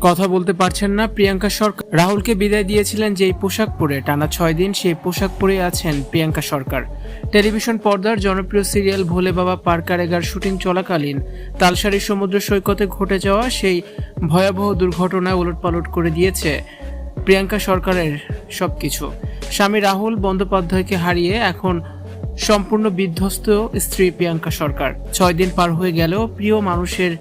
কথা বলতে পারছেন না প্রিয়াঙ্কা সরকার। রাহুলকে বিদায় দিয়েছিলেন যেই পোশাক পরে টানা 6 দিন, সেই পোশাক পরে আছেন প্রিয়াঙ্কা সরকার। টেলিভিশন পর্দার জনপ্রিয় সিরিয়াল ভোলে বাবা পার কারেগার শুটিং চলাকালীন তালসারী সমুদ্র সৈকতে ঘটে যাওয়া সেই ভয়াবহ দুর্ঘটনায় ওলটপালট করে দিয়েছে প্রিয়াঙ্কা সরকারের সবকিছু। স্বামী রাহুল বন্দ্যোপাধ্যায়কে হারিয়ে এখন সম্পূর্ণ বিধ্বস্ত স্ত্রী প্রিয়াঙ্কা সরকার। 6 দিন পার হয়ে গেলেও প্রিয় মানুষের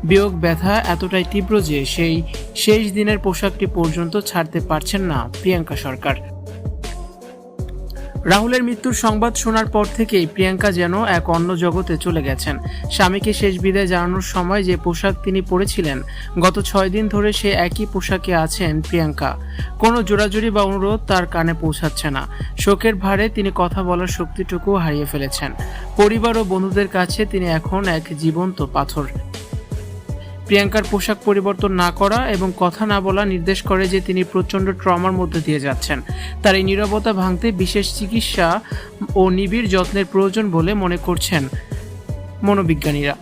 বিয়োগ ব্যথা এতটাই তীব্র যে সেই শেষ দিনের পোশাকটি পর্যন্ত ছাড়তে পারছেন না প্রিয়াঙ্কা সরকার। রাহুলের মৃত্যুর সংবাদ শোনার পর থেকেই প্রিয়াঙ্কা যেন এক অন্য জগতে চলে গেছেন। স্বামীকে শেষ বিদায় জানানোর সময় যে পোশাক তিনি পরেছিলেন, গত 6 দিন ধরে সে একই পোশাকে আছেন প্রিয়াঙ্কা। কোনো জোরাজুরি বা অনুরোধ তার কানে পৌঁছাচ্ছে না। শোকের ভারে তিনি কথা বলার শক্তিটুকু হারিয়ে ফেলেছেন। পরিবার ও বন্ধুদের কাছে তিনি এখন এক জীবন্ত পাথর। প্রিয়াঙ্কার পোশাক পরিবর্তন না করা এবং কথা না বলা নির্দেশ করে যে তিনি প্রচণ্ড ট্রমার মধ্যে দিয়ে যাচ্ছেন। তার এই নীরবতা ভাঙতে বিশেষ চিকিৎসা ও নিবিড় যত্নের প্রয়োজন বলে মনে করছেন মনোবিজ্ঞানীরা।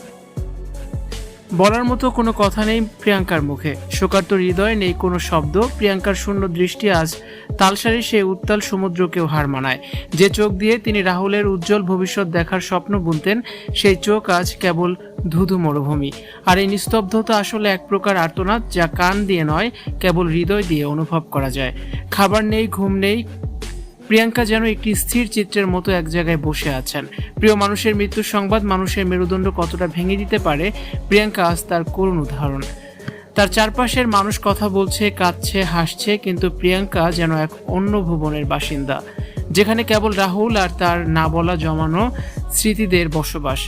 বলার মতো কোনো কথা নেই প্রিয়াঙ্কার মুখে, শোকার্ত হৃদয়ে নেই কোনো শব্দ। প্রিয়াঙ্কার শূন্য দৃষ্টি আজ তালসারীর সেই উত্তাল সমুদ্রকেও হার মানায়। যে চোখ দিয়ে তিনি রাহুলের উজ্জ্বল ভবিষ্যৎ দেখার স্বপ্ন বুনতেন, সেই চোখ আজ কেবল ধুধু মরুভূমি। আর এই নিস্তব্ধতা আসলে এক প্রকার আর্তনাদ, যা কান দিয়ে নয়, কেবল হৃদয় দিয়ে অনুভব করা যায়। খাবার নেই, ঘুম নেই, প্রিয়াঙ্কা যেন একটি স্থির চিত্রের মতো এক জায়গায় বসে আছেন। প্রিয় মানুষের মৃত্যুর সংবাদ মানুষের মেরুদণ্ড কতটা ভেঙে দিতে পারে, প্রিয়াঙ্কা আজ তার করুণ উদাহরণ। তার চারপাশের মানুষ কথা বলছে, কাঁদছে, হাসছে, কিন্তু প্রিয়াঙ্কা যেন এক অন্য ভুবনের বাসিন্দা, যেখানে কেবল রাহুল আর তার না বলা জমানো স্মৃতিদের বসবাস।